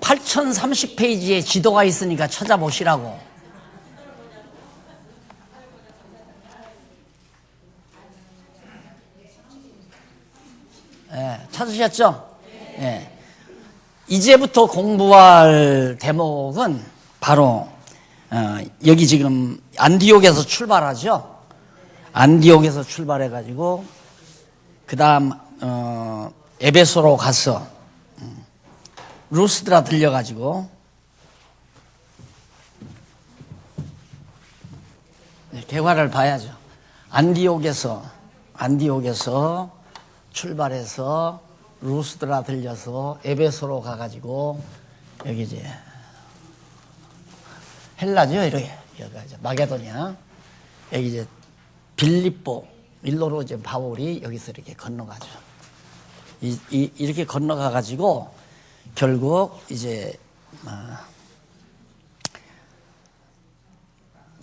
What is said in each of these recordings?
8030페이지에 지도가 있으니까 찾아보시라고. 찾으셨죠? 이제부터 공부할 대목은 바로 여기 지금 안디옥에서 출발하죠. 안디옥에서 출발해가지고 그 다음 에베소로 가서 루스드라 들려가지고 개화를 봐야죠. 안디옥에서 출발해서 루스드라 들려서 에베소로 가가지고 여기 이제 헬라죠. 여기 이제 마게도니아, 여기 이제 빌립보 일로로 이제 바울이 여기서 이렇게 건너가죠. 이렇게 건너가가지고 결국 이제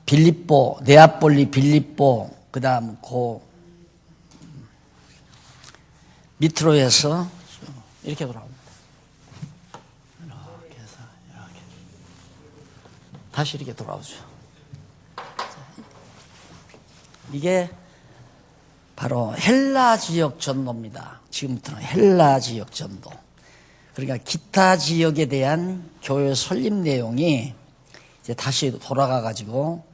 빌립보, 네아폴리, 빌립보, 그다음 밑으로 이렇게 돌아옵니다. 이렇게 해서 이렇게 다시 이렇게 돌아오죠. 이게 바로 헬라 지역 전도입니다. 지금부터는 헬라 지역 전도. 그러니까 기타 지역에 대한 교회 설립 내용이 이제 다시 돌아가 가지고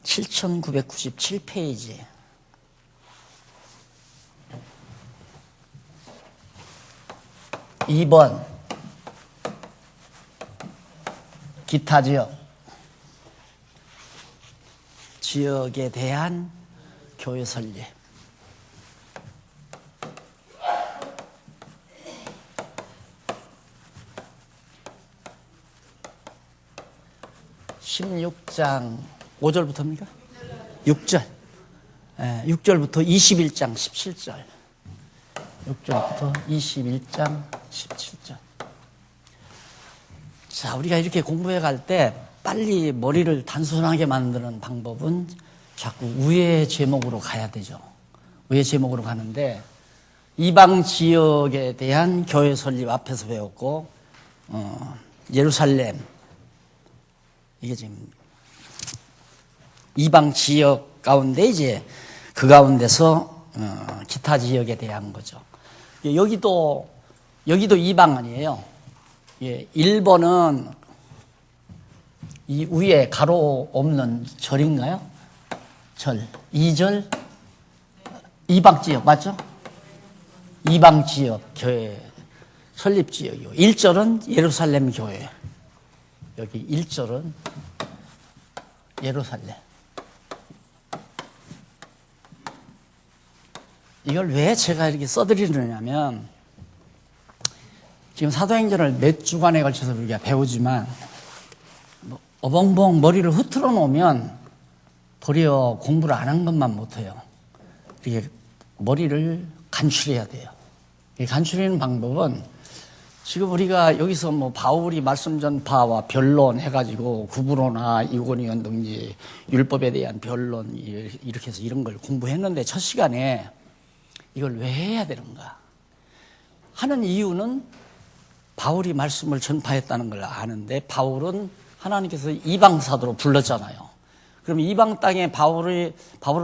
7997페이지. (2번) 기타 지역에 대한 교회 설립. (16장) 5절부터입니까? 6절. 6절부터 21장 17절. 6절부터 21장 17절. 자, 우리가 이렇게 공부해 갈 때 빨리 머리를 단순하게 만드는 방법은 자꾸 위의 제목으로 가야 되죠. 위의 제목으로 가는데 이방 지역에 대한 교회 설립 앞에서 배웠고 예루살렘, 이게 지금 이방 지역 가운데 이제 그 가운데서 기타 지역에 대한 거죠. 여기도 이방 아니에요. 1번은 이 위에 가로 없는 절인가요? 절. 2절 이방 지역 맞죠? 이방 지역 교회 설립 지역이고 1절은 예루살렘 교회. 여기 1절은 예루살렘. 이걸 왜 제가 이렇게 써드리느냐면 지금 사도행전을 몇 주간에 걸쳐서 우리가 배우지만 어벙벙 머리를 흐트러 놓으면 도리어 공부를 안 한 것만 못해요. 이렇게 머리를 간추려야 돼요. 간추리는 방법은 지금 우리가 여기서 바울이 말씀 전파와 변론 해가지고 구브로나 이고니온 등지 율법에 대한 변론 이렇게 해서 이런 걸 공부했는데 첫 시간에 이걸 왜 해야 되는가 하는 이유는 바울이 말씀을 전파했다는 걸 아는데 바울은 하나님께서 이방 사도로 불렀잖아요. 그럼 이방 땅에 바울을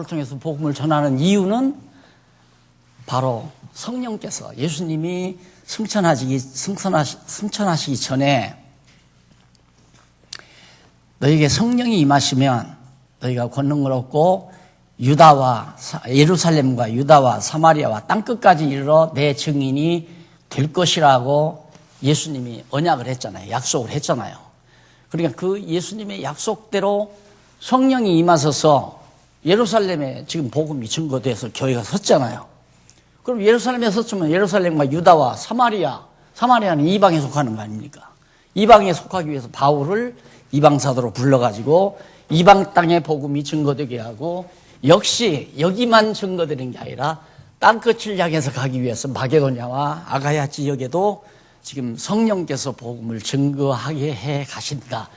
통해서 복음을 전하는 이유는 바로 성령께서 예수님이 승천하시기 전에 너에게 성령이 임하시면 너희가 권능을 얻고 예루살렘과 유다와 사마리아와 땅끝까지 이르러 내 증인이 될 것이라고 예수님이 언약을 했잖아요. 약속을 했잖아요. 그러니까 그 예수님의 약속대로 성령이 임하셔서 예루살렘에 지금 복음이 증거돼서 교회가 섰잖아요. 그럼 예루살렘에 섰으면 예루살렘과 유다와 사마리아는 이방에 속하는 거 아닙니까? 이방에 속하기 위해서 바울을 이방 사도로 불러가지고 이방 땅에 복음이 증거되게 하고 역시 여기만 증거되는 게 아니라 땅끝을 향해서 가기 위해서 마게도냐와 아가야 지역에도 지금 성령께서 복음을 증거하게 해 가신다.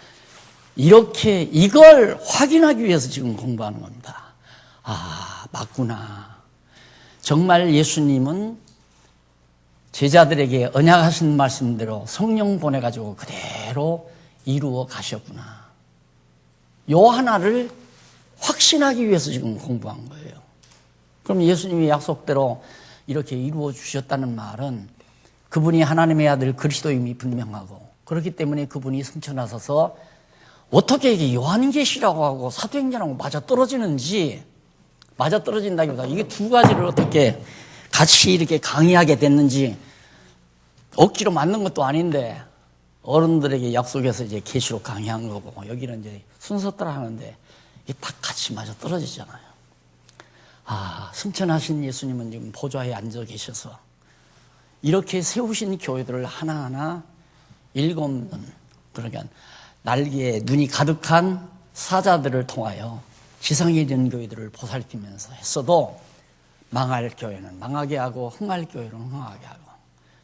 이렇게 이걸 확인하기 위해서 지금 공부하는 겁니다. 아, 맞구나. 정말 예수님은 제자들에게 언약하신 말씀대로 성령 보내가지고 그대로 이루어 가셨구나. 요 하나를 확신하기 위해서 지금 공부한 거예요. 그럼 예수님이 약속대로 이렇게 이루어 주셨다는 말은 그분이 하나님의 아들 그리스도임이 분명하고, 그렇기 때문에 그분이 승천하셔서 어떻게 이게 요한계시라고 하고 사도행전하고 맞아떨어지는지, 맞아떨어진다기보다 이게 두 가지를 어떻게 같이 이렇게 강의하게 됐는지, 억지로 만든 것도 아닌데 어른들에게 약속해서 이제 계시록 강의한 거고, 여기는 이제 순서 따라 하는데 이게 딱 같이 맞아떨어지잖아요. 승천하신 예수님은 지금 보좌에 앉아 계셔서 이렇게 세우신 교회들을 하나하나 일곱는, 그러니까 날개에 눈이 가득한 사자들을 통하여 지상에 있는 교회들을 보살피면서 했어도 망할 교회는 망하게 하고 흥할 교회는 흥하게 하고,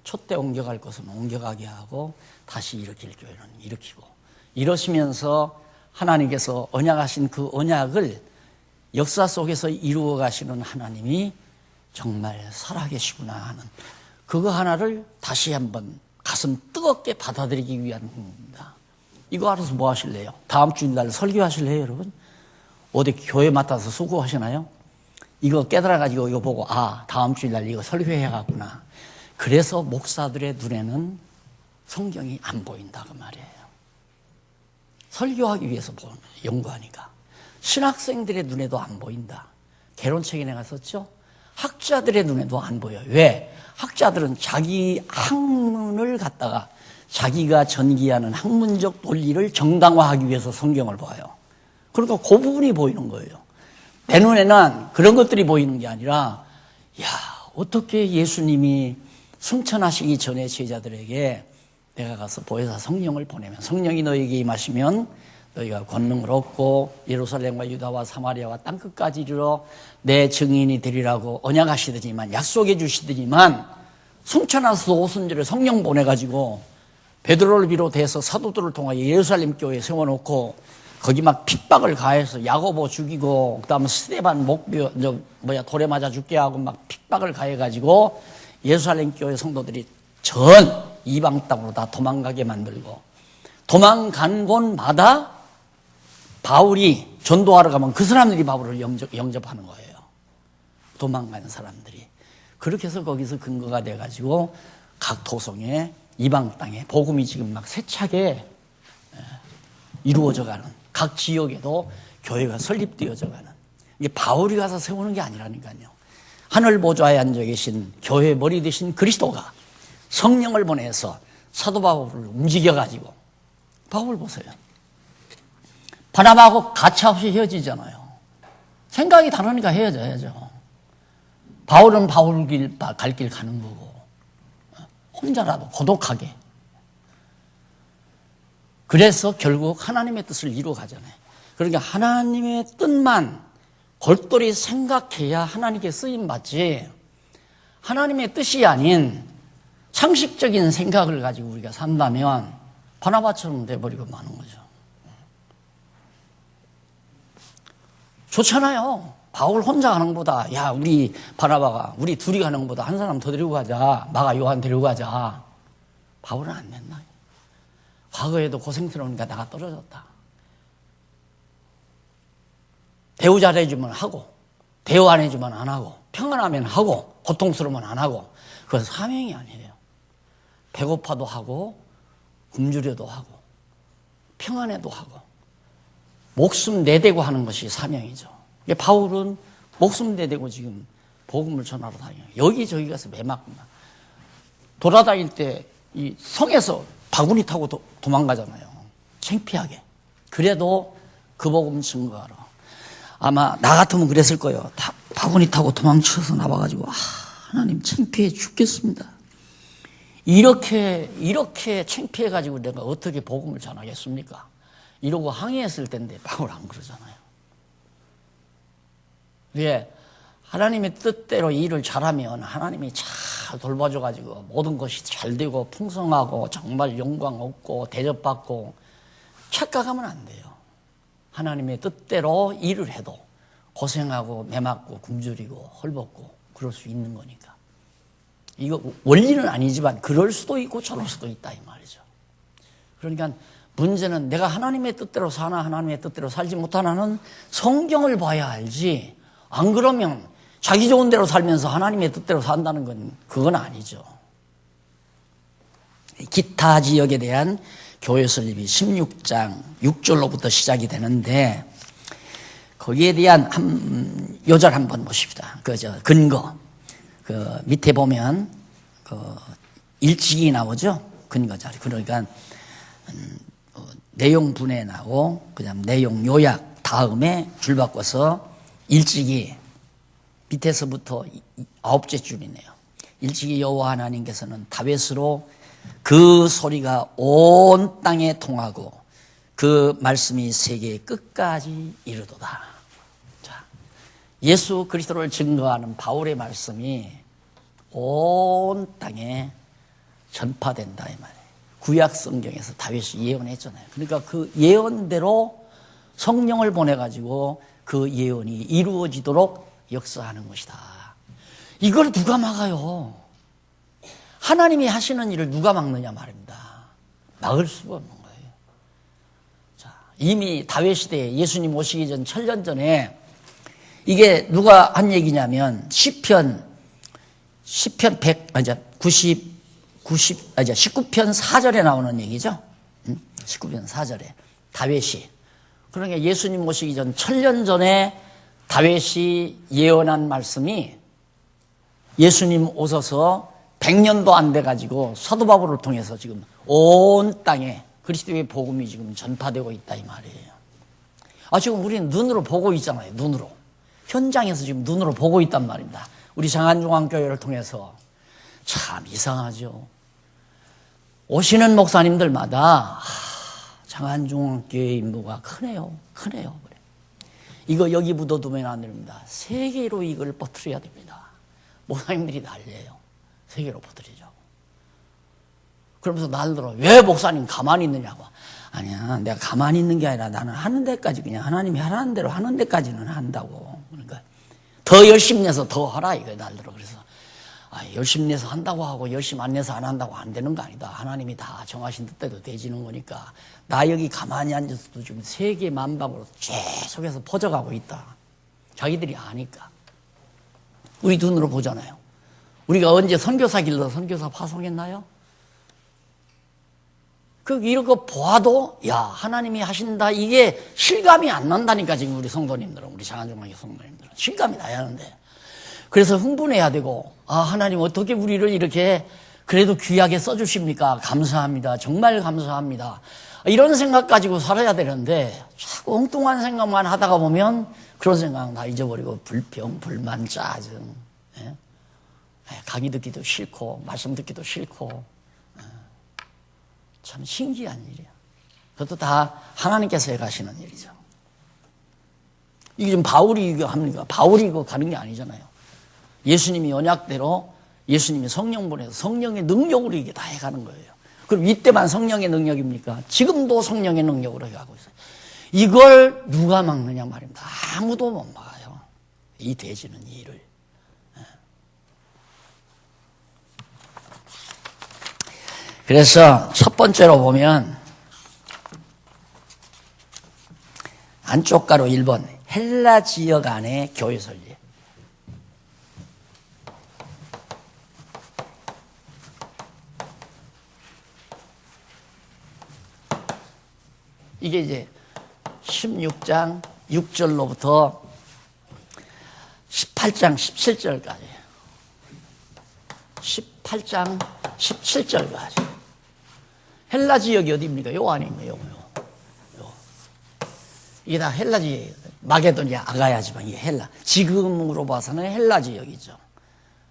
촛대 옮겨갈 것은 옮겨가게 하고 다시 일으킬 교회는 일으키고, 이러시면서 하나님께서 언약하신 그 언약을 역사 속에서 이루어 가시는 하나님이 정말 살아계시구나 하는 그거 하나를 다시 한번 가슴 뜨겁게 받아들이기 위한 겁니다. 이거 알아서 뭐 하실래요? 다음 주일날 설교하실래요, 여러분? 어디 교회 맡아서 수고하시나요? 이거 깨달아가지고 이거 보고 다음 주일날 이거 설교해야겠구나. 그래서 목사들의 눈에는 성경이 안 보인다 그 말이에요. 설교하기 위해서 연구하니까. 신학생들의 눈에도 안 보인다. 개론책에 내가 썼죠? 학자들의 눈에도 안 보여요. 왜? 학자들은 자기 학문을 갖다가 자기가 전기하는 학문적 논리를 정당화하기 위해서 성경을 봐요. 그러니까 그 부분이 보이는 거예요. 내 눈에는 그런 것들이 보이는 게 아니라, 어떻게 예수님이 승천하시기 전에 제자들에게 내가 가서 보혜사 성령을 보내면 성령이 너희에게 임하시면 너희가 권능을 얻고 예루살렘과 유다와 사마리아와 땅끝까지 이르러 내 증인이 되리라고 언약하시더니만, 약속해 주시더니만, 승천하셔서 오순절에 성령 보내가지고 베드로를 비롯해서 사도들을 통하여 예루살렘 교회에 세워놓고 거기 막 핍박을 가해서 야고보 죽이고, 그다음에 스데반 돌에 맞아 죽게 하고 막 핍박을 가해가지고 예루살렘 교회 성도들이 전 이방 땅으로 다 도망가게 만들고, 도망간 곳마다 바울이 전도하러 가면 그 사람들이 바울을 영접하는 거예요. 도망가는 사람들이. 그렇게 해서 거기서 근거가 돼가지고 각 도성에, 이방 땅에 복음이 지금 막 세차게 이루어져가는, 각 지역에도 교회가 설립되어져가는, 이게 바울이 가서 세우는 게 아니라니까요. 하늘 보좌에 앉아 계신 교회 머리 되신 그리스도가 성령을 보내서 사도 바울을 움직여가지고, 바울 보세요. 바나바하고 가차없이 헤어지잖아요. 생각이 다르니까 헤어져야죠. 바울은 바울 길, 갈 길 가는 거고, 혼자라도 고독하게. 그래서 결국 하나님의 뜻을 이루어 가잖아요. 그러니까 하나님의 뜻만 골똘히 생각해야 하나님께 쓰임받지, 하나님의 뜻이 아닌 상식적인 생각을 가지고 우리가 산다면 바나바처럼 돼버리고 마는 거죠. 좋잖아요. 바울 혼자 가는 것보다, 우리 바나바가, 우리 둘이 가는 것보다 한 사람 더 데리고 가자. 마가 요한 데리고 가자. 바울은 안 된다. 과거에도 고생스러우니까 나가 떨어졌다. 대우 잘해주면 하고, 대우 안 해주면 안 하고, 평안하면 하고, 고통스러우면 안 하고, 그건 사명이 아니에요. 배고파도 하고, 굶주려도 하고, 평안해도 하고, 목숨 내대고 하는 것이 사명이죠. 바울은 목숨 내대고 지금 복음을 전하러 다녀요. 여기저기 가서 매맞구만. 돌아다닐 때 이 성에서 바구니 타고 도망가잖아요. 창피하게. 그래도 그 복음 증거하러. 아마 나 같으면 그랬을 거예요. 바구니 타고 도망쳐서 나와가지고 하나님 창피해 죽겠습니다. 이렇게 창피해가지고 내가 어떻게 복음을 전하겠습니까? 이러고 항의했을 텐데 바울 안 그러잖아요. 왜? 하나님의 뜻대로 일을 잘하면 하나님이 잘 돌봐줘가지고 모든 것이 잘 되고 풍성하고 정말 영광 얻고 대접받고 착각하면 안 돼요. 하나님의 뜻대로 일을 해도 고생하고 매맞고 굶주리고 헐벗고 그럴 수 있는 거니까. 이거 원리는 아니지만 그럴 수도 있고 저럴 수도 있다 이 말이죠. 그러니까 문제는 내가 하나님의 뜻대로 사나 하나님의 뜻대로 살지 못하나는 성경을 봐야 알지, 안 그러면 자기 좋은 대로 살면서 하나님의 뜻대로 산다는 건 그건 아니죠. 기타 지역에 대한 교회 설립이 16장 6절로부터 시작이 되는데 거기에 대한 요절 한번 보십시다. 근거. 밑에 보면 일찍이 나오죠. 근거 자리. 그러니까 내용 분해 나오고 그다음 내용 요약 다음에 줄 바꿔서 일찍이 밑에서부터 9째 줄이네요. 일찍이 여호와 하나님께서는 다윗으로 그 소리가 온 땅에 통하고 그 말씀이 세계의 끝까지 이르도다. 자, 예수 그리스도를 증거하는 바울의 말씀이 온 땅에 전파된다 이 말이에요. 구약 성경에서 다윗이 예언했잖아요. 그러니까 그 예언대로 성령을 보내가지고 그 예언이 이루어지도록 역사하는 것이다. 이걸 누가 막아요? 하나님이 하시는 일을 누가 막느냐 말입니다. 막을 수가 없는 거예요. 자, 이미 다윗 시대에 예수님 오시기 전 1000년 전에 이게 누가 한 얘기냐면 시편 19편 4절에 나오는 얘기죠. 19편 4절에 다윗이, 그러니까 예수님 오시기 전 1000년 전에 다윗이 예언한 말씀이 예수님 오셔서 100년도 안 돼가지고 사도 바울을 통해서 지금 온 땅에 그리스도의 복음이 지금 전파되고 있다 이 말이에요. 지금 우리는 눈으로 보고 있잖아요. 눈으로. 현장에서 지금 눈으로 보고 있단 말입니다. 우리 장안중앙교회를 통해서. 참 이상하죠. 오시는 목사님들마다 장안중앙교회 임무가 크네요. 크네요. 그래. 이거 여기 묻어두면 안 됩니다. 세계로 이걸 퍼뜨려야 됩니다. 목사님들이 난리예요. 세계로 퍼뜨리자고. 그러면서 날들어 왜 목사님 가만히 있느냐고. 아니야, 내가 가만히 있는 게 아니라 나는 하는 데까지 그냥 하나님이 하라는 대로 하는 데까지는 한다고. 그러니까 더 열심히 내서 더 하라 이거야 날들어. 그래서 열심히 내서 한다고 하고 열심히 안 내서 안 한다고 안 되는 거 아니다. 하나님이 다 정하신 뜻대로 되지는 거니까 나 여기 가만히 앉아서도 지금 세계 만방으로 계속해서 퍼져가고 있다. 자기들이 아니까. 우리 눈으로 보잖아요. 우리가 언제 선교사 길러 선교사 파송했나요? 이런 거 보아도 야 하나님이 하신다 이게 실감이 안 난다니까. 지금 우리 성도님들은, 우리 장안중앙교 성도님들은 실감이 나야 하는데, 그래서 흥분해야 되고 하나님 어떻게 우리를 이렇게 그래도 귀하게 써주십니까? 감사합니다. 정말 감사합니다. 이런 생각 가지고 살아야 되는데 자꾸 엉뚱한 생각만 하다가 보면 그런 생각 다 잊어버리고 불평, 불만, 짜증, 강의 듣기도 싫고 말씀 듣기도 싫고. 참 신기한 일이야. 그것도 다 하나님께서 해가시는 일이죠. 이게 지금 바울이 이거 합니까? 바울이 이거 가는 게 아니잖아요. 예수님이 언약대로 예수님이 성령 보내서 성령의 능력으로 이게 다 해가는 거예요. 그럼 이때만 성령의 능력입니까? 지금도 성령의 능력으로 해가고 있어요. 이걸 누가 막느냐 말입니다. 아무도 못 막아요. 이 되지는 일을. 그래서 첫 번째로 보면 안쪽 가로 1번 헬라 지역 안에 교회 설립. 이게 이제 16장 6절로부터 18장 17절까지. 18장 17절까지. 헬라 지역이 어디입니까? 요 안입니다. 요. 이게 다 헬라 지역. 마게도니아, 아가야 지방, 이게 헬라. 지금으로 봐서는 헬라 지역이죠.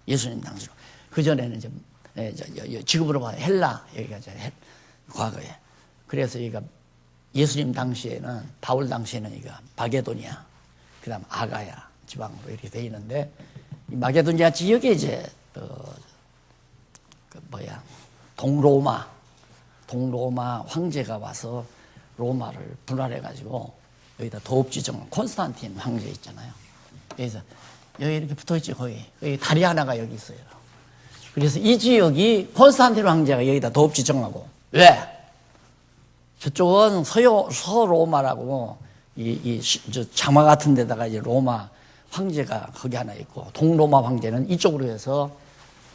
예수님 당시로. 그전에는 이제, 지금으로 봐서 헬라, 여기가 이제 과거에. 그래서 여기가 예수님 당시에는, 바울 당시에는 여기가 마게도니아, 그 다음 아가야 지방으로 이렇게 돼 있는데, 이 마게도니아 지역에 이제, 동로마 황제가 와서 로마를 분할해가지고 여기다 도읍지정 콘스탄틴 황제 있잖아요. 그래서 여기 이렇게 붙어있지 거의. 여기 다리 하나가 여기 있어요. 그래서 이 지역이 콘스탄티누 황제가 여기다 도읍지 정하고. 왜? 저쪽은 서로마라고 저 장마 같은 데다가 이제 로마 황제가 거기 하나 있고, 동로마 황제는 이쪽으로 해서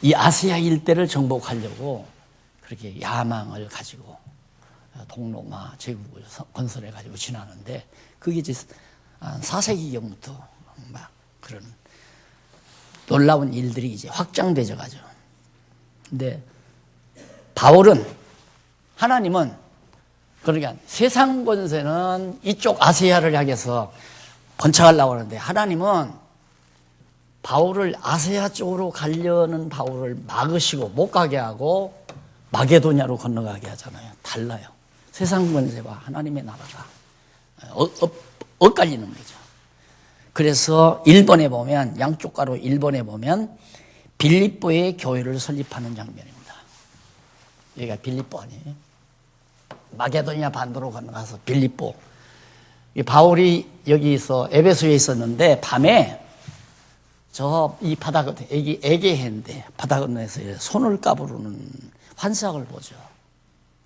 이 아시아 일대를 정복하려고 그렇게 야망을 가지고 동로마 제국을 건설해가지고 지나는데, 그게 이제 4세기경부터 막 그런 놀라운 일들이 이제 확장되져 가죠. 근데 바울은, 하나님은, 그러니까 세상 권세는 이쪽 아시아를 향해서 번창하려고 하는데, 하나님은 바울을 아시아 쪽으로 가려는 바울을 막으시고 못 가게 하고 마게도냐로 건너가게 하잖아요. 달라요. 세상 권세와 하나님의 나라가 엇갈리는 거죠. 그래서 일본에 보면, 양쪽 가로 일본에 보면 빌립보에 교회를 설립하는 장면입니다. 여기가 빌립보 아니에요? 마게도냐 반도로 건너가서 빌립보. 바울이 여기서 에베소에 있었는데, 밤에 이 바다 건너, 에게해인데 바다 건너에서 손을 까부르는 환상을 보죠.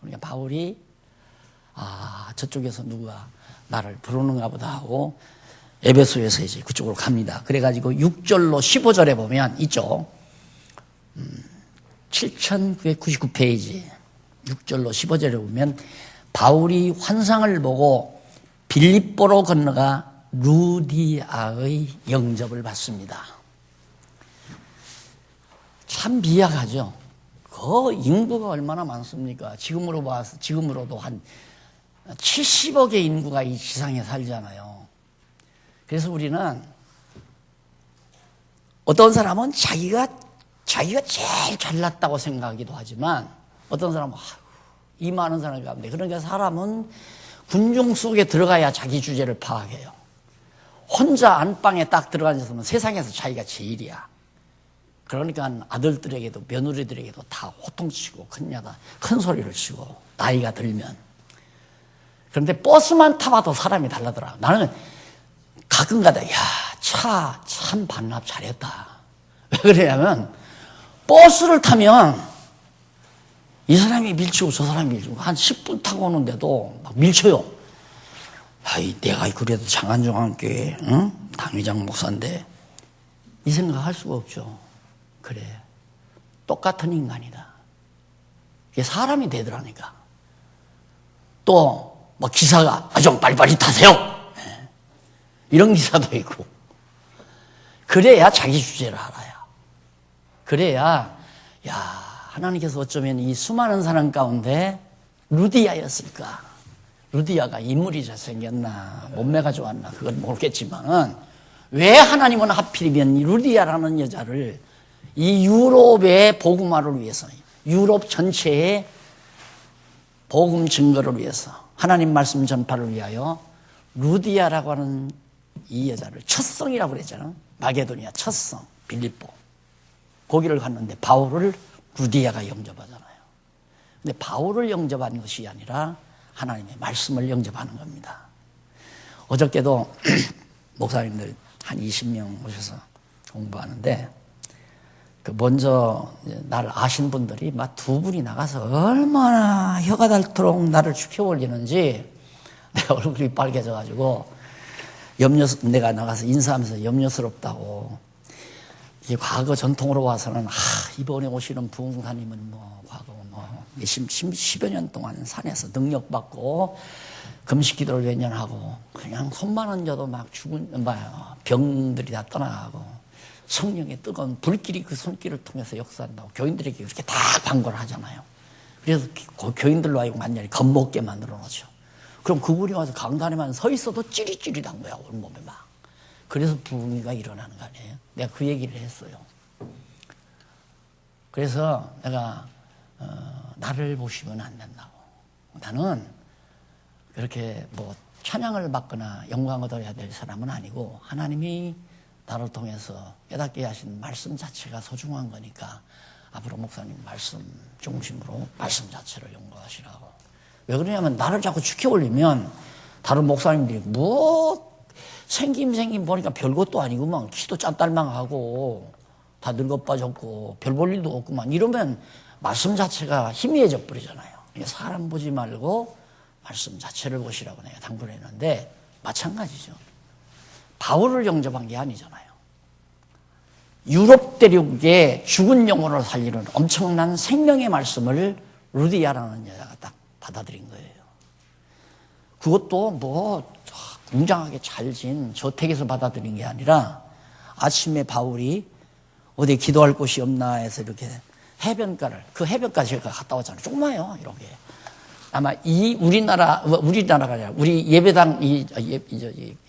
그러니까 바울이 저쪽에서 누가 나를 부르는가 보다 하고 에베소에서 이제 그쪽으로 갑니다. 그래가지고 6절로 15절에 보면, 이쪽 7999페이지 6절로 15절에 보면 바울이 환상을 보고 빌립보로 건너가 루디아의 영접을 받습니다. 참 미약하죠. 그 인구가 얼마나 많습니까? 지금으로도 한 70억의 인구가 이 지상에 살잖아요. 그래서 우리는, 어떤 사람은 자기가 제일 잘났다고 생각하기도 하지만, 어떤 사람은 이 많은 사람 가운데, 그러니까 사람은 군중 속에 들어가야 자기 주제를 파악해요. 혼자 안방에 딱 들어가서 세상에서 자기가 제일이야. 그러니까 아들들에게도 며느리들에게도 다 호통치고 큰 소리를 치고, 나이가 들면. 그런데 버스만 타봐도 사람이 달라더라. 나는 가끔가다, 차 참 반납 잘했다. 왜 그러냐면, 버스를 타면 이 사람이 밀치고 저 사람이 밀치고, 한 10분 타고 오는데도 막 밀쳐요. 내가 그래도 장안정환교회 당회장 목사인데 이 생각할 수가 없죠. 그래, 똑같은 인간이다. 이게 사람이 되더라니까. 또 막 기사가 좀 빨리빨리 타세요, 이런 기사도 있고. 그래야 자기 주제를 알아요. 그래야, 하나님께서 어쩌면 이 수많은 사람 가운데 루디아였을까? 루디아가 인물이 잘생겼나, 몸매가 좋았나, 그건 모르겠지만은, 왜 하나님은 하필이면 루디아라는 여자를 이 유럽의 복음화를 위해서, 유럽 전체의 복음 증거를 위해서, 하나님 말씀 전파를 위하여 루디아라고 하는 이 여자를, 첫성이라고 그랬잖아. 마게도니아 첫성, 빌립보. 거기를 갔는데 바울을 루디아가 영접하잖아요. 근데 바울을 영접하는 것이 아니라 하나님의 말씀을 영접하는 겁니다. 어저께도 목사님들 한 20명 오셔서 공부하는데, 먼저 나를 아신 분들이 막 두 분이 나가서 얼마나 혀가 닳도록 나를 추켜 올리는지, 내 얼굴이 빨개져가지고 내가 나가서 인사하면서 염려스럽다고. 이게 과거 전통으로 봐서는, 이번에 오시는 부흥사님은 과거 10여 년 동안 산에서 능력받고 금식 기도를 몇 년 하고 그냥 손만 얹어도 막 병들이 다 떠나가고 성령의 뜨거운 불길이 그 손길을 통해서 역사한다고 교인들에게 그렇게 다 광고를 하잖아요. 그래서 그 교인들로 하여금 완전히 겁먹게 만들어 놓죠. 그럼 그분이 와서 강단에만 서 있어도 찌릿찌릿한 거야, 온몸에 막. 그래서 부흥이가 일어나는 거 아니에요. 내가 그 얘기를 했어요. 그래서 내가 나를 보시면 안 된다고. 나는 그렇게 찬양을 받거나 영광을 얻어야 될 사람은 아니고, 하나님이 나를 통해서 깨닫게 하신 말씀 자체가 소중한 거니까 앞으로 목사님 말씀 중심으로 말씀 자체를 연구하시라고. 왜 그러냐면, 나를 자꾸 추켜 올리면 다른 목사님들이 생김 보니까 별것도 아니구만, 키도 짠딸망하고 다 늙어 빠졌고 별 볼 일도 없구만. 이러면 말씀 자체가 희미해져 버리잖아요. 사람 보지 말고 말씀 자체를 보시라고 내가 당부했는데 마찬가지죠. 바울을 영접한 게 아니잖아요. 유럽 대륙의 죽은 영혼을 살리는 엄청난 생명의 말씀을 루디아라는 여자가 딱 받아들인 거예요. 그것도 뭐 웅장하게 잘 지은 저택에서 받아들인 게 아니라 아침에 바울이 어디 기도할 곳이 없나 해서 이렇게 해변가를, 그 해변가 제가 갔다 왔잖아요. 조그마요, 이렇게. 아마 우리나라가 아니라 우리 예배당,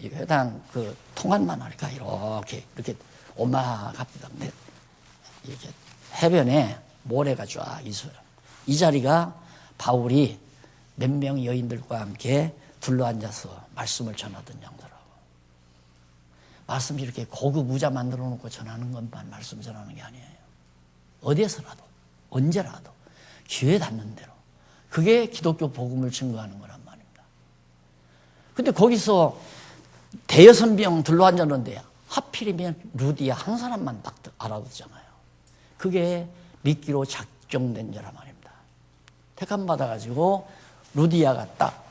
회당 그 통안만 할까, 이렇게 오마갑니다. 근데 이렇게 해변에 모래가 쫙 있어요. 이 자리가 바울이 몇 명 여인들과 함께 둘러앉아서 말씀을 전하던 장소라고. 말씀 이렇게 고급 의자 만들어 놓고 전하는 것만 말씀 전하는 게 아니에요. 어디에서라도, 언제라도, 기회 닿는 대로. 그게 기독교 복음을 증거하는 거란 말입니다. 근데 거기서 대여섯 명 둘러앉았는데 하필이면 루디아 한 사람만 딱 알아듣잖아요. 그게 미끼로 작정된 자란 말입니다. 택함 받아가지고 루디아가 딱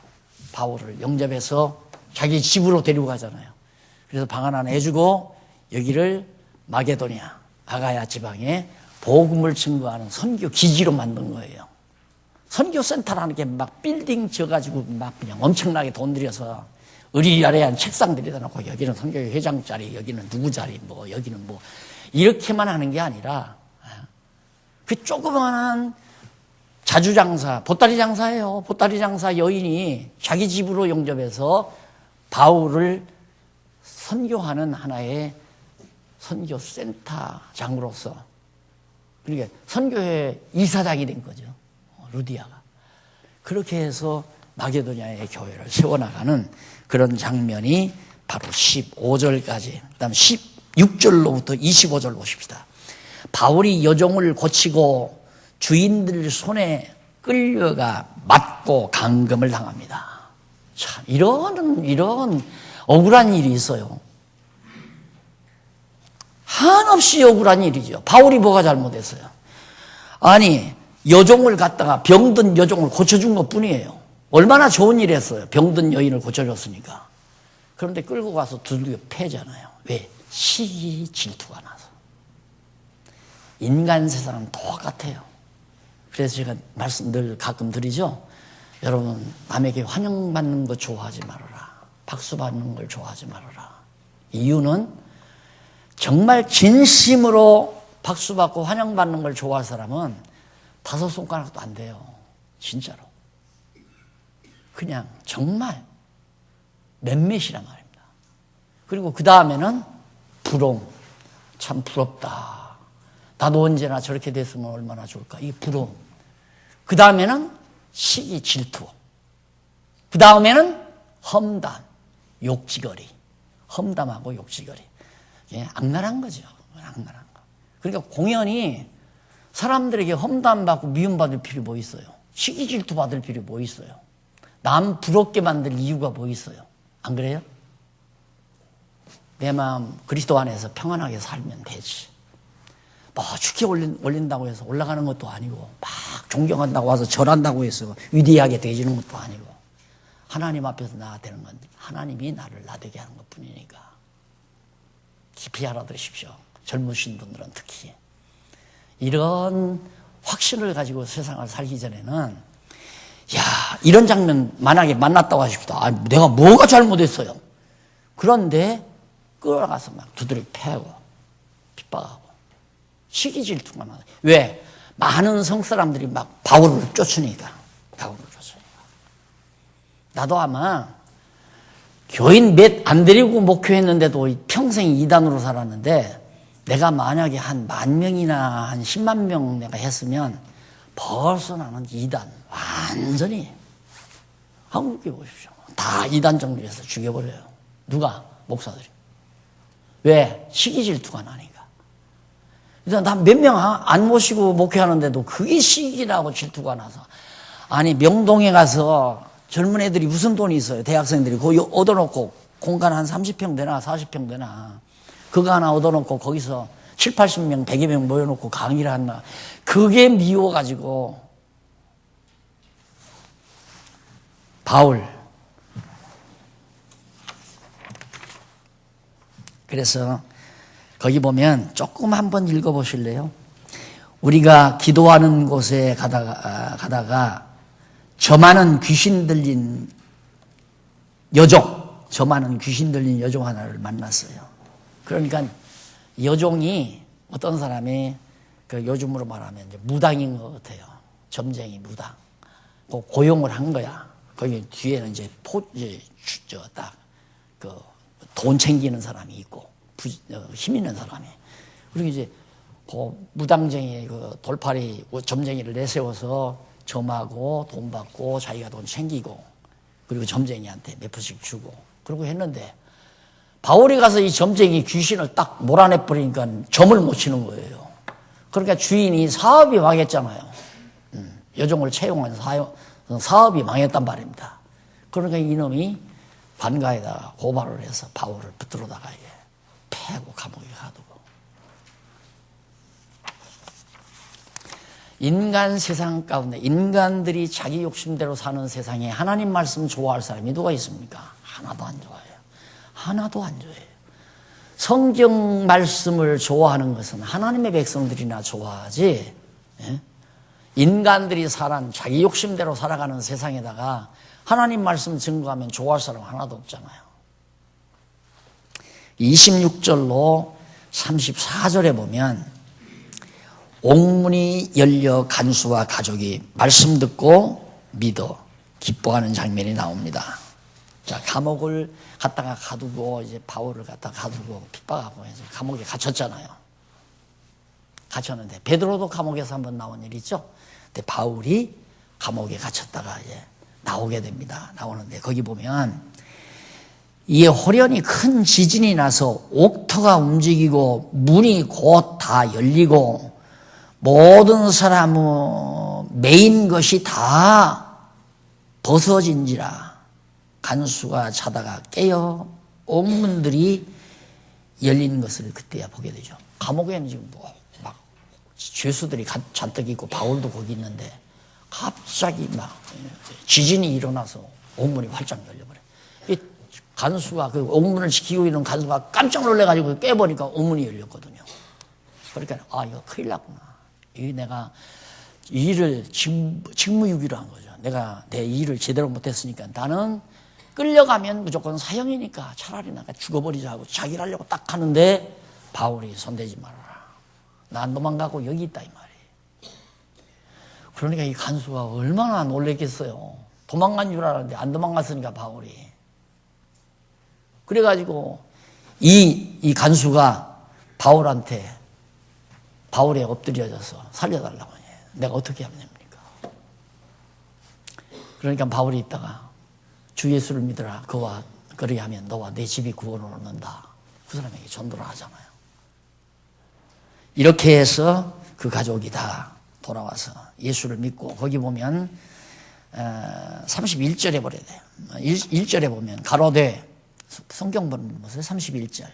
바울을 영접해서 자기 집으로 데리고 가잖아요. 그래서 방 하나 내주고 여기를 마게도냐, 아가야 지방에 복음을 증거하는 선교 기지로 만든 거예요. 선교센터라는 게 막 빌딩 지어가지고 막 그냥 엄청나게 돈 들여서 의리아래한 책상들에다 놓고 여기는 선교회 회장 자리, 여기는 누구 자리, 뭐 여기는 뭐 이렇게만 하는 게 아니라 그 조그마한 자주장사, 보따리 장사예요. 보따리 장사 여인이 자기 집으로 영접해서 바울을 선교하는 하나의 선교센터장으로서, 그러니까 선교회 이사장이 된 거죠. 루디아가. 그렇게 해서 마게도냐의 교회를 세워나가는 그런 장면이 바로 15절까지, 그 다음 16절로부터 25절 보십시다. 바울이 여종을 고치고 주인들 손에 끌려가 맞고 감금을 당합니다. 참, 이런 억울한 일이 있어요. 한없이 억울한 일이죠. 바울이 뭐가 잘못했어요? 아니, 여종을 갖다가 병든 여종을 고쳐준 것 뿐이에요. 얼마나 좋은 일 했어요. 병든 여인을 고쳐줬으니까. 그런데 끌고 가서 두들겨 패잖아요. 왜? 시기 질투가 나서. 인간 세상은 똑같아요. 그래서 제가 말씀 늘 가끔 드리죠. 여러분, 남에게 환영받는 거 좋아하지 말아라. 박수 받는 걸 좋아하지 말아라. 이유는 정말 진심으로 박수 받고 환영받는 걸 좋아할 사람은 5손가락도 안 돼요. 진짜로. 그냥 정말 몇몇이란 말입니다. 그리고 그 다음에는 부러움. 참 부럽다. 나도 언제나 저렇게 됐으면 얼마나 좋을까. 이 부러움. 그 다음에는 시기 질투. 그 다음에는 험담, 욕지거리. 험담하고 욕지거리. 예, 악랄한 거죠. 악랄한 거. 그러니까 공연이 사람들에게 험담받고 미움받을 필요 뭐 있어요? 시기 질투 받을 필요 뭐 있어요? 남 부럽게 만들 이유가 뭐 있어요? 안 그래요? 내 마음 그리스도 안에서 평안하게 살면 되지. 뭐 축히 올린다고 해서 올라가는 것도 아니고 막 존경한다고 와서 절한다고 해서 위대하게 되지는 것도 아니고 하나님 앞에서 나아되는 건 하나님이 나를 나되게 하는 것뿐이니까 깊이 알아들으십시오. 젊으신 분들은 특히 이런 확신을 가지고 세상을 살기 전에는 이런 장면 만약에 만났다고 하십시다. 내가 뭐가 잘못했어요? 그런데 끌어가서 막 두드려 패고 핍박하고 시기 질투가 나요. 왜? 많은 성사람들이 막 바울을 쫓으니까. 나도 아마 교인 몇 안 데리고 목회했는데도 평생 이단으로 살았는데 내가 만약에 한 10,000명이나 한 10만 명 내가 했으면 벌써 나는 이단 완전히 한국에 보십시오. 다 이단 정리해서 죽여버려요. 누가? 목사들이. 왜? 시기 질투가 나니까. 그래서 난 몇 명 안 모시고 목회하는데도 그게 시기라고 질투가 나서. 아니 명동에 가서 젊은 애들이 무슨 돈이 있어요. 대학생들이 거기 얻어놓고 공간 한 30평 되나 40평 되나 그거 하나 얻어놓고 거기서 7, 80명, 100여 명 모여놓고 강의를 한다. 그게 미워가지고 바울, 그래서 거기 보면 조금 한번 읽어보실래요? 우리가 기도하는 곳에 가다가 저만한 귀신 들린 여종 하나를 만났어요. 그러니까 여종이 어떤 사람이 그 요즘으로 말하면 이제 무당인 것 같아요. 점쟁이 무당. 고용을 한 거야. 거기 뒤에는 이제 돈 챙기는 사람이 있고 힘 있는 사람이. 그리고 이제 무당쟁이 돌팔이 점쟁이를 내세워서 점하고 돈 받고 자기가 돈 챙기고 그리고 점쟁이한테 몇 푼씩 주고 그러고 했는데 바울이 가서 이 점쟁이 귀신을 딱 몰아내버리니까 점을 못 치는 거예요. 그러니까 주인이 사업이 망했잖아요. 여종을 채용한 사업이 망했단 말입니다. 그러니까 이놈이 관가에다가 고발을 해서 바울을 붙들어다가 패고 감옥에 가두고. 인간 세상 가운데 인간들이 자기 욕심대로 사는 세상에 하나님 말씀 좋아할 사람이 누가 있습니까? 하나도 안 좋아해요. 하나도 안 좋아해요. 성경 말씀을 좋아하는 것은 하나님의 백성들이나 좋아하지, 인간들이 자기 욕심대로 살아가는 세상에다가 하나님 말씀 증거하면 좋아할 사람 하나도 없잖아요. 26절로 34절에 보면 옥문이 열려 간수와 가족이 말씀 듣고 믿어 기뻐하는 장면이 나옵니다. 자, 감옥을 갖다가 가두고 이제 바울을 갖다가 가두고 핍박하고 해서 감옥에 갇혔잖아요. 갇혔는데 베드로도 감옥에서 한번 나온 일 있죠. 근데 바울이 감옥에 갇혔다가 이제 나오게 됩니다. 나오는데 거기 보면 이 호련히 큰 지진이 나서 옥터가 움직이고 문이 곧 다 열리고 모든 사람의 메인 것이 다 벗어진지라 간수가 자다가 깨어 옥문들이 열린 것을 그때야 보게 되죠. 감옥에는 지금 막 죄수들이 잔뜩 있고 바울도 거기 있는데 갑자기 막 지진이 일어나서 옥문이 활짝 열려버려요. 이 간수가 그 옥문을 지키고 있는 간수가 깜짝 놀래가지고 깨보니까 옥문이 열렸거든요. 그러니까 이거 큰일 났구나. 이 내가 일을 직무유기로 한 거죠. 내가 내 일을 제대로 못했으니까 나는 끌려가면 무조건 사형이니까 차라리 내가 죽어버리자 하고 자기를 하려고 딱 하는데 바울이 손대지 말아라. 난 도망가고 여기 있다 이 말이에요. 그러니까 이 간수가 얼마나 놀랬겠어요. 도망간 줄 알았는데 안 도망갔으니까 바울이. 그래가지고 이 간수가 바울에 엎드려져서 살려달라고 해요. 내가 어떻게 하면 됩니까? 그러니까 바울이 있다가 주 예수를 믿으라. 그와 그리하면 너와 내 집이 구원을 얻는다. 그 사람에게 전도를 하잖아요. 이렇게 해서 그 가족이 다 돌아와서 예수를 믿고 거기 보면 31절에 보래야 돼요. 1절에 보면 가로되 성경 보는 것을 31절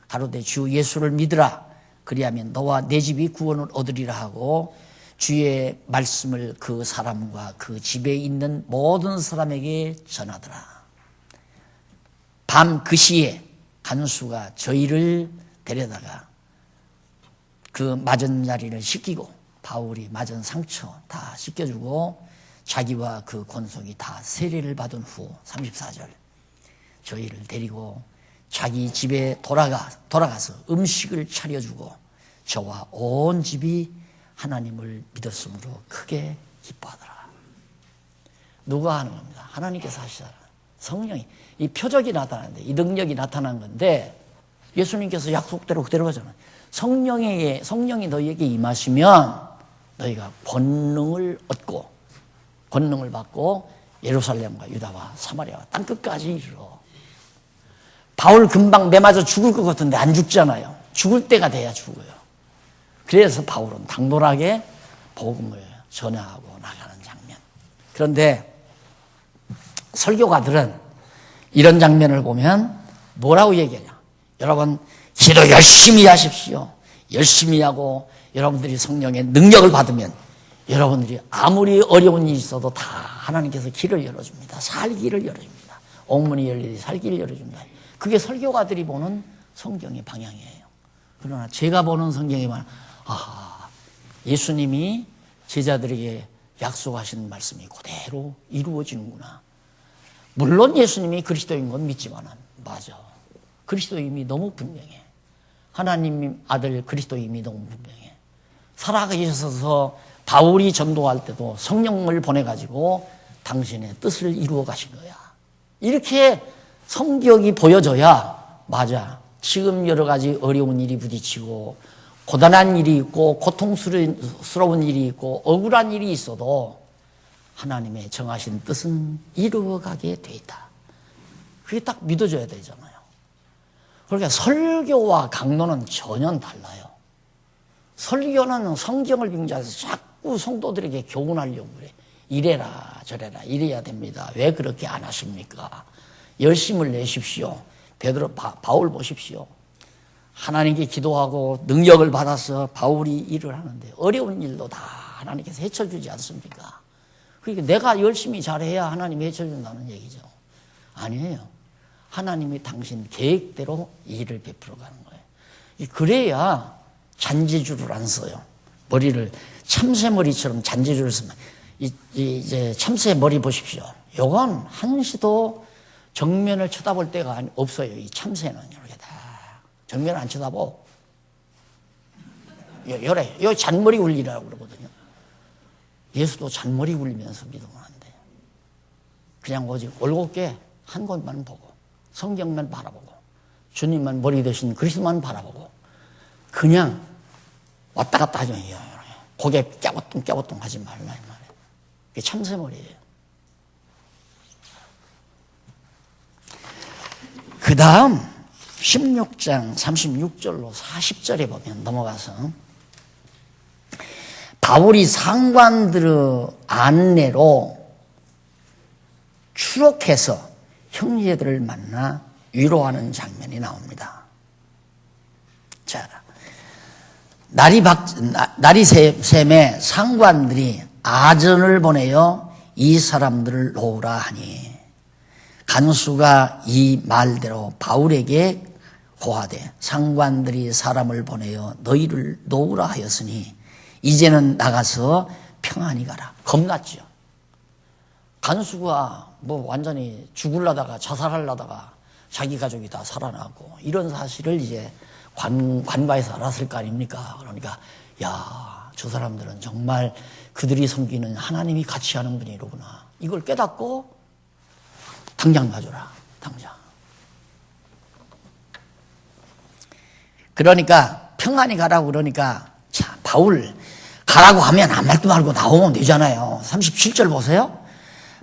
가로되 주 예수를 믿으라. 그리하면 너와 내 집이 구원을 얻으리라 하고 주의 말씀을 그 사람과 그 집에 있는 모든 사람에게 전하더라. 밤 그 시에 간수가 저희를 데려다가 그 맞은 자리를 씻기고 바울이 맞은 상처 다 씻겨주고 자기와 그 권속이 다 세례를 받은 후 34절 저희를 데리고 자기 집에 돌아가서 음식을 차려주고 저와 온 집이 하나님을 믿었으므로 크게 기뻐하더라. 누가 하는 겁니다. 하나님께서 하시잖아요. 성령이 이 표적이 나타나는데 이 능력이 나타난 건데 예수님께서 약속대로 그대로 하잖아요. 성령이 너희에게 임하시면 너희가 권능을 받고 예루살렘과 유다와 사마리아와 땅끝까지 이르러. 바울 금방 매 맞아 죽을 것 같은데 안 죽잖아요. 죽을 때가 돼야 죽어요. 그래서 바울은 당돌하게 복음을 전하고 나가는 장면. 그런데 설교가들은 이런 장면을 보면 뭐라고 얘기하냐. 여러분 기도 열심히 하십시오. 열심히 하고 여러분들이 성령의 능력을 받으면 여러분들이 아무리 어려운 일이 있어도 다 하나님께서 길을 열어줍니다. 살기를 열어줍니다. 옥문이 열리듯이 살기를 열어줍니다. 그게 설교가들이 보는 성경의 방향이에요. 그러나 제가 보는 성경에 보면 예수님이 제자들에게 약속하신 말씀이 그대로 이루어지는구나. 물론 예수님이 그리스도인 건 믿지만 맞아. 그리스도임이 너무 분명해. 하나님 아들 그리스도임이 너무 분명해. 살아계셔서 바울이 전도할 때도 성령을 보내가지고 당신의 뜻을 이루어 가신 거야. 이렇게 성격이 보여져야 맞아. 지금 여러 가지 어려운 일이 부딪히고 고단한 일이 있고 고통스러운 일이 있고 억울한 일이 있어도 하나님의 정하신 뜻은 이루어가게 돼 있다. 그게 딱 믿어져야 되잖아요. 그러니까 설교와 강론은 전혀 달라요. 설교는 성경을 빙자해서 자꾸 성도들에게 교훈하려고 그래. 이래라 저래라 이래야 됩니다. 왜 그렇게 안 하십니까? 열심을 내십시오. 바울 보십시오. 하나님께 기도하고 능력을 받아서 바울이 일을 하는데 어려운 일도 다 하나님께서 헤쳐주지 않습니까? 그러니까 내가 열심히 잘해야 하나님이 헤쳐준다는 얘기죠. 아니에요. 하나님이 당신 계획대로 일을 베풀어가는 거예요. 그래야 잔재주를 안 써요. 머리를 참새머리처럼 잔재주를 쓰면 이제 참새 머리 보십시오. 요건 한시도 정면을 쳐다볼 데가 없어요. 이 참새는 이렇게 다 정면을 안 쳐다보. 요 잔머리 굴리라고 그러거든요. 예수도 잔머리 굴리면서 믿으면 안 돼요. 그냥 오직 올곧게 한 곳만 보고 성경만 바라보고 주님만 머리 대신 그리스도만 바라보고 그냥 왔다 갔다 하죠. 고개 깨고뚱 하지 말라 이 말이에요. 그게 참새머리예요. 그 다음 16장 36절로 40절에 보면 넘어가서 바울이 상관들의 안내로 추록해서 형제들을 만나 위로하는 장면이 나옵니다. 자, 날이 샘에 상관들이 아전을 보내어 이 사람들을 놓으라 하니 간수가 이 말대로 바울에게 고하되 상관들이 사람을 보내어 너희를 놓으라 하였으니 이제는 나가서 평안히 가라. 겁났죠. 간수가 완전히 죽으려다가 자살하려다가 자기 가족이 다 살아나고 이런 사실을 이제 관가에서 알았을 거 아닙니까? 그러니까 저 사람들은 정말 그들이 섬기는 하나님이 같이 하는 분이로구나. 이걸 깨닫고 당장 가줘라. 당장. 그러니까 평안히 가라고 그러니까 자 바울 가라고 하면 아무 말도 말고 나오면 되잖아요. 37절 보세요.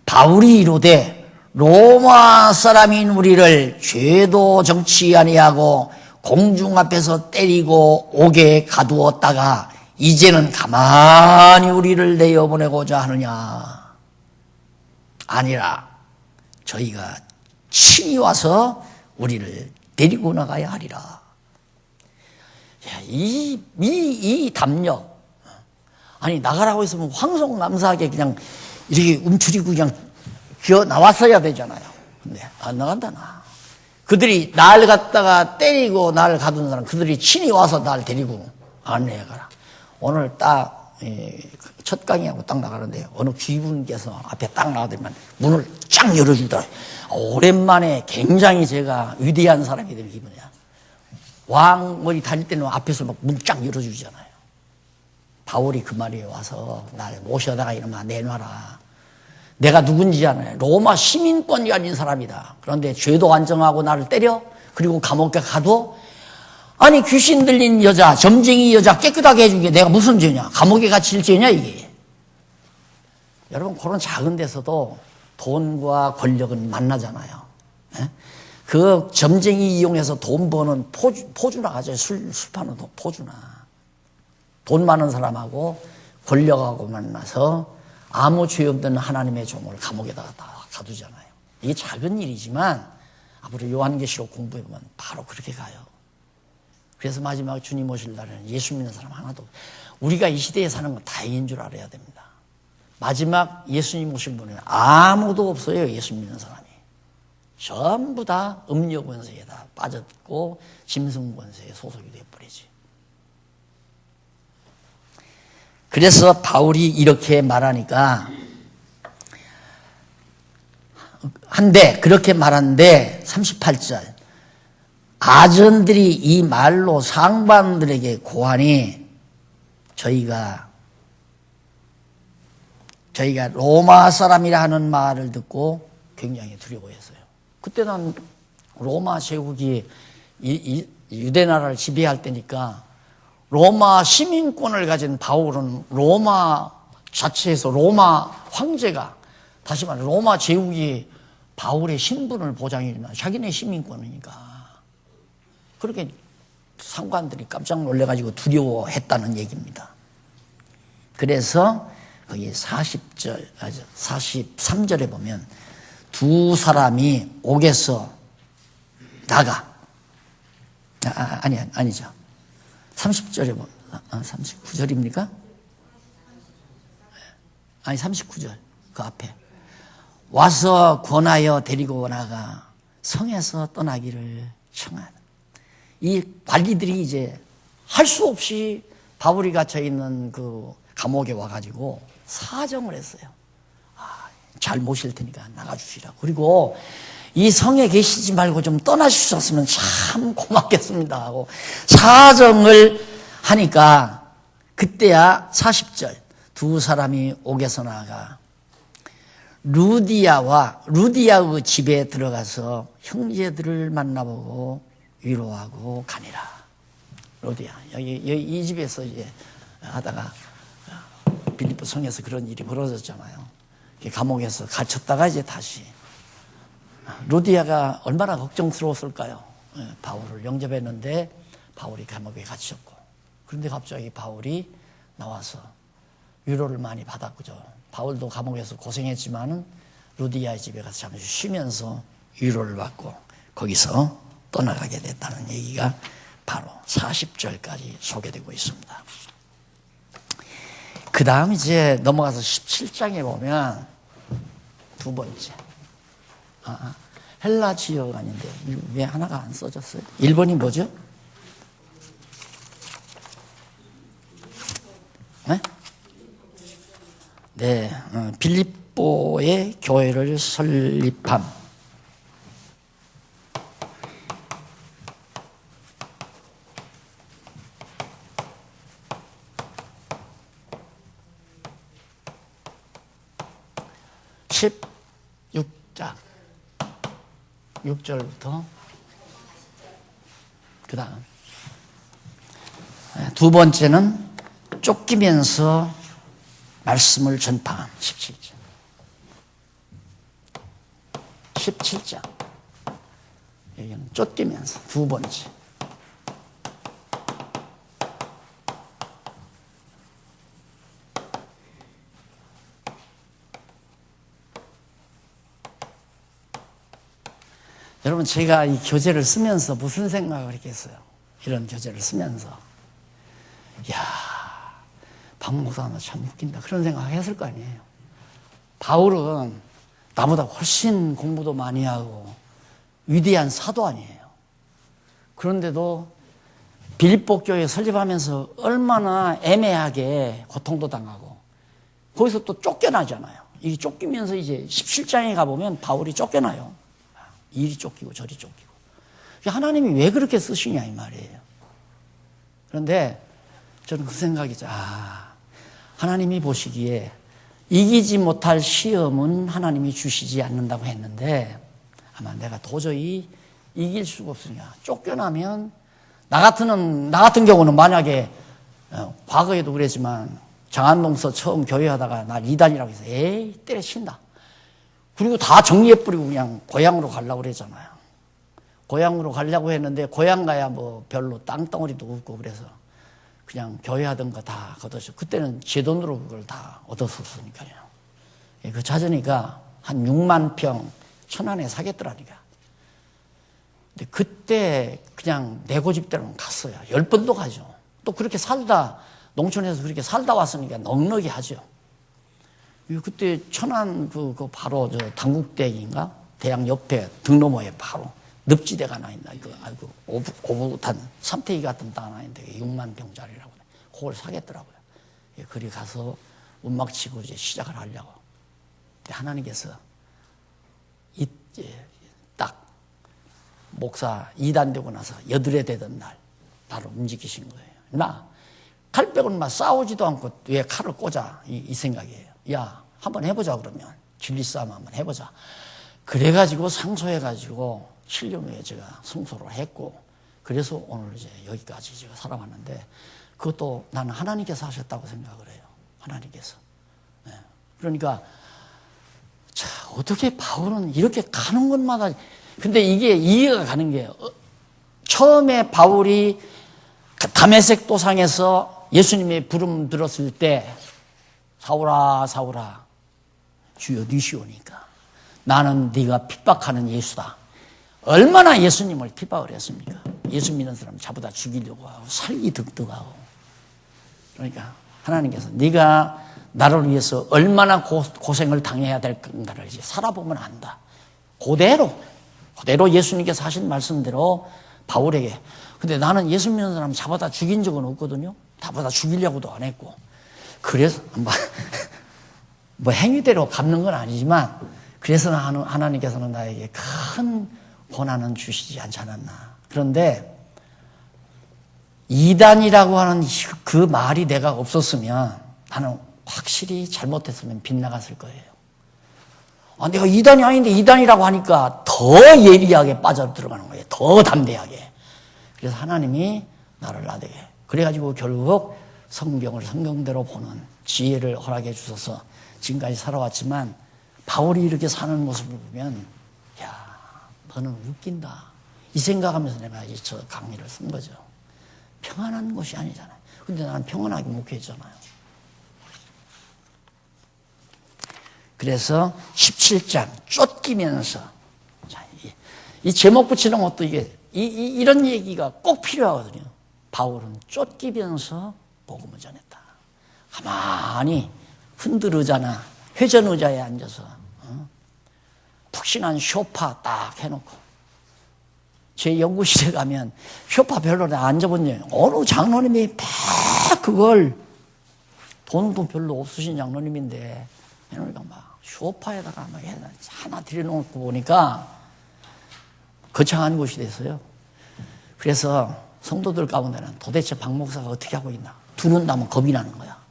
바울이 이르되 로마 사람인 우리를 죄도 정치 아니하고 공중 앞에서 때리고 옥에 가두었다가 이제는 가만히 우리를 내어보내고자 하느냐. 아니라 저희가 친히 와서 우리를 데리고 나가야 하리라. 이 담력. 아니 나가라고 했으면 황송감사하게 그냥 이렇게 움츠리고 그냥 기어 나왔어야 되잖아요. 근데 안 나간다 나. 그들이 날 갖다가 때리고 날 가둔 사람 그들이 친히 와서 날 데리고 안내해가라. 오늘 딱 첫 강의하고 딱 나가는데 어느 귀분께서 앞에 딱 나가더니만 문을 쫙 열어주더라. 오랜만에 굉장히 제가 위대한 사람이 된 기분이야. 왕 머리 다닐 때는 앞에서 막 문 쫙 열어주잖아요. 바울이 그 말에 와서 날 모셔다가 이러면 내놔라. 내가 누군지 아나요? 로마 시민권이 아닌 사람이다. 그런데 죄도 안 정하고 나를 때려? 그리고 감옥에 가둬? 아니 귀신 들린 여자, 점쟁이 여자 깨끗하게 해준 게 내가 무슨 죄냐? 감옥에 갇힐 죄냐 이게? 여러분 그런 작은 데서도 돈과 권력은 만나잖아요. 에? 그 점쟁이 이용해서 돈 버는 포주나 가져요. 술 파는 포주나. 돈 많은 사람하고 권력하고 만나서 아무 죄 없는 하나님의 종을 감옥에다가 다 가두잖아요. 이게 작은 일이지만 앞으로 요한계시록 공부해보면 바로 그렇게 가요. 그래서 마지막 주님 오실 날에는 예수 믿는 사람 하나도 없어요. 우리가 이 시대에 사는 건 다행인 줄 알아야 됩니다. 마지막 예수님 오신 분은 아무도 없어요. 예수 믿는 사람이. 전부 다 음료 권세에 다 빠졌고 짐승 권세에 소속이 되어버리지. 그래서 바울이 이렇게 말하니까 한데 그렇게 말하는데 38절 아전들이 이 말로 상반들에게 고하니 저희가 로마 사람이라 하는 말을 듣고 굉장히 두려워했어요. 그때는 로마 제국이 유대 나라를 지배할 때니까 로마 시민권을 가진 바울은 로마 자체에서 로마 황제가 다시 말해 로마 제국이 바울의 신분을 보장해주나 자기네 시민권이니까 그렇게 상관들이 깜짝 놀래가지고 두려워했다는 얘기입니다. 그래서 거기 43절에 보면 두 사람이 옥에서 나가 아니죠. 30절에 보면 39절입니까? 아니 39절 그 앞에 와서 권하여 데리고 나가 성에서 떠나기를 청하는 이 관리들이 이제 할 수 없이 바울이 갇혀 있는 그 감옥에 와가지고 사정을 했어요. 잘 모실 테니까 나가주시라고. 그리고 이 성에 계시지 말고 좀 떠나주셨으면 참 고맙겠습니다 하고 사정을 하니까 그때야 40절 두 사람이 옥에서 나가 루디아의 집에 들어가서 형제들을 만나보고 위로하고 가니라. 루디아 여기 이 집에서 이제 하다가 빌립보 성에서 그런 일이 벌어졌잖아요. 감옥에서 갇혔다가 이제 다시 루디아가 얼마나 걱정스러웠을까요? 바울을 영접했는데 바울이 감옥에 갇혔고 그런데 갑자기 바울이 나와서 위로를 많이 받았죠. 바울도 감옥에서 고생했지만 루디아의 집에 가서 잠시 쉬면서 위로를 받고 거기서 떠나가게 됐다는 얘기가 바로 40절까지 소개되고 있습니다. 그 다음 이제 넘어가서 17장에 보면 두 번째 헬라 지역 아닌데 왜 하나가 안 써졌어요? 1번이 뭐죠? 네, 빌립보의 교회를 설립함. (16장) 6절부터 그 다음 두 번째는 쫓기면서 말씀을 전파함. 17장 여기는 쫓기면서 두 번째 여러분 제가 이 교재를 쓰면서 무슨 생각을 했겠어요? 이런 교재를 쓰면서 야 박목사 너 참 웃긴다 그런 생각을 했을 거 아니에요. 바울은 나보다 훨씬 공부도 많이 하고 위대한 사도 아니에요. 그런데도 빌립보 교회 설립하면서 얼마나 애매하게 고통도 당하고 거기서 또 쫓겨나잖아요. 이 쫓기면서 이제 17장에 가보면 바울이 쫓겨나요. 이리 쫓기고 저리 쫓기고. 하나님이 왜 그렇게 쓰시냐 이 말이에요. 그런데 저는 그 생각이죠. 하나님이 보시기에 이기지 못할 시험은 하나님이 주시지 않는다고 했는데 아마 내가 도저히 이길 수가 없으니까 쫓겨나면 나 같은 경우는 만약에 과거에도 그랬지만 장안동서 처음 교회하다가 나 이단이라고 해서 에이 때려친다. 그리고 다 정리해버리고 그냥 고향으로 가려고 그랬잖아요. 고향으로 가려고 했는데 고향 가야 뭐 별로 땅덩어리도 없고 그래서 그냥 교회 하던 거 다 걷었죠. 그때는 제 돈으로 그걸 다 얻었었으니까요. 그 자전이가 한 6만 평 천안에 사겠더라니까. 근데 그때 그냥 내 고집대로 갔어요. 10번도 가죠. 또 그렇게 살다, 농촌에서 그렇게 살다 왔으니까 넉넉히 하죠. 그때 천안 바로 당국대인가? 대학 옆에 등 너머에 바로 늪지대가 하나 있나. 아이고, 오붓한 삼태기 같은 땅 하나 있는데 6만 병짜리라고. 그걸 사겠더라고요. 그리 가서 운막 치고 이제 시작을 하려고. 하나님께서 이제 딱 목사 2단 되고 나서 8회 되던 날 나를 움직이신 거예요. 나 칼 빼고는 막 싸우지도 않고 왜 칼을 꽂아 이 생각이에요. 야, 한번 해보자 그러면 진리 싸움 한번 해보자. 그래가지고 상소해가지고 7년 후에 제가 성소를 했고 그래서 오늘 이제 여기까지 제가 살아왔는데 그것도 나는 하나님께서 하셨다고 생각을 해요. 하나님께서. 네. 그러니까 자, 어떻게 바울은 이렇게 가는 것마다 근데 이게 이해가 가는 게 처음에 바울이 다메섹 도상에서 예수님의 부름 들었을 때 사울아 사울아 주여 니시오니까 나는 네가 핍박하는 예수다. 얼마나 예수님을 핍박을 했습니까? 예수 믿는 사람 잡아다 죽이려고 하고 살기 득득하고. 그러니까 하나님께서 네가 나를 위해서 얼마나 고생을 당해야 될 건가를 이제 살아보면 안다. 그대로 예수님께서 하신 말씀대로 바울에게. 근데 나는 예수 믿는 사람 잡아다 죽인 적은 없거든요. 잡아다 죽이려고도 안 했고. 그래서 뭐 행위대로 갚는 건 아니지만 그래서 하나님께서는 나에게 큰 고난은 주시지 않지 않았나. 그런데 이단이라고 하는 그 말이 내가 없었으면 나는 확실히 잘못했으면 빗나갔을 거예요. 내가 이단이 아닌데 이단이라고 하니까 더 예리하게 빠져들어가는 거예요. 더 담대하게. 그래서 하나님이 나를 나대게. 그래가지고 결국 성경을 성경대로 보는 지혜를 허락해 주셔서 지금까지 살아왔지만 바울이 이렇게 사는 모습을 보면 야, 너는 웃긴다. 이 생각하면서 내가 저 강의를 쓴 거죠. 평안한 것이 아니잖아요. 근데 나는 평안하게 목회했잖아요. 그래서 17장 쫓기면서 자, 이 제목 붙이는 것도 이런 얘기가 꼭 필요하거든요. 바울은 쫓기면서 복음을 전했다. 가만히 흔들 의자나 회전 의자에 앉아서 푹신한 소파 딱 해놓고 제 연구실에 가면 소파 별로 앉아본 적이 어느 장로님이 막 그걸 돈도 별로 없으신 장로님인데 그러니까 막 소파에다가 막 하나 들여놓고 보니까 거창한 곳이 됐어요. 그래서 성도들 가운데는 도대체 박 목사가 어떻게 하고 있나 두는다면 겁이 나는 거야.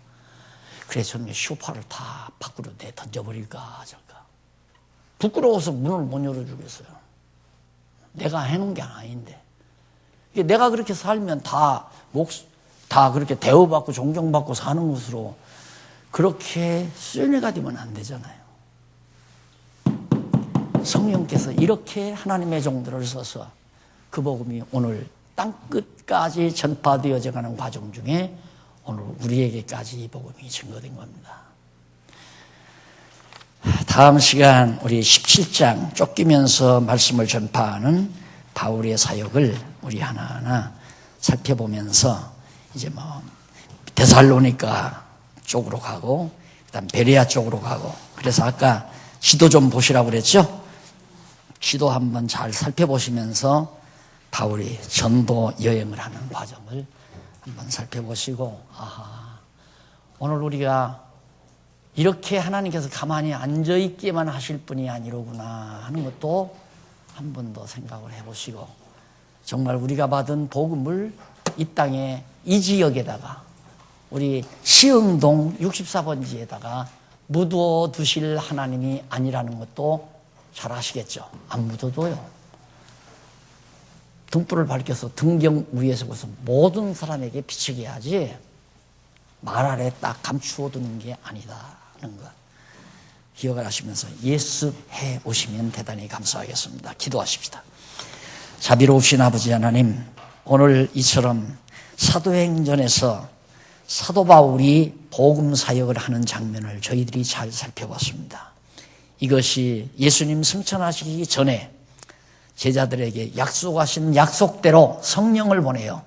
그래서 저는 소파를 다 밖으로 내 던져버릴까 저럴까. 부끄러워서 문을 못 열어주겠어요. 내가 해놓은 게 아닌데. 내가 그렇게 살면 다 그렇게 대우받고 존경받고 사는 것으로 그렇게 쇠뇌가 되면 안 되잖아요. 성령께서 이렇게 하나님의 종들을 써서 그 복음이 오늘 땅끝까지 전파되어져 가는 과정 중에 오늘 우리에게까지 이 복음이 증거된 겁니다. 다음 시간 우리 17장 쫓기면서 말씀을 전파하는 바울의 사역을 우리 하나하나 살펴보면서 이제 뭐 데살로니가 쪽으로 가고 그다음 베레아 쪽으로 가고 그래서 아까 지도 좀 보시라고 그랬죠? 지도 한번 잘 살펴보시면서 바울이 전도 여행을 하는 과정을 한번 살펴보시고 오늘 우리가 이렇게 하나님께서 가만히 앉아있기만 하실 분이 아니로구나 하는 것도 한 번 더 생각을 해보시고 정말 우리가 받은 복음을 이 땅에 이 지역에다가 우리 시흥동 64번지에다가 묻어 두실 하나님이 아니라는 것도 잘 아시겠죠? 안 묻어둬요. 등불을 밝혀서 등경 위에서 보서 모든 사람에게 비치게 하지 말 아래 딱 감추어 두는 게 아니다는 것 기억을 하시면서 예습해 오시면 대단히 감사하겠습니다. 기도하십시다. 자비로우신 아버지 하나님, 오늘 이처럼 사도행전에서 사도 바울이 복음 사역을 하는 장면을 저희들이 잘 살펴봤습니다. 이것이 예수님 승천하시기 전에 제자들에게 약속하신 약속대로 성령을 보내요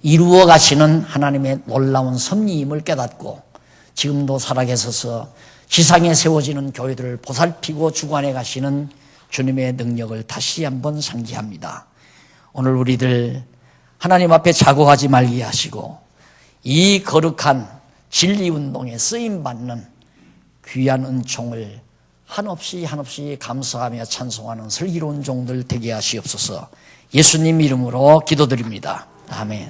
이루어 가시는 하나님의 놀라운 섭리임을 깨닫고 지금도 살아계셔서 지상에 세워지는 교회들을 보살피고 주관해 가시는 주님의 능력을 다시 한번 상기합니다. 오늘 우리들 하나님 앞에 자고하지 말게 하시고 이 거룩한 진리운동에 쓰임받는 귀한 은총을 한없이 감사하며 찬송하는 슬기로운 종들 되게 하시옵소서. 예수님 이름으로 기도드립니다. 아멘.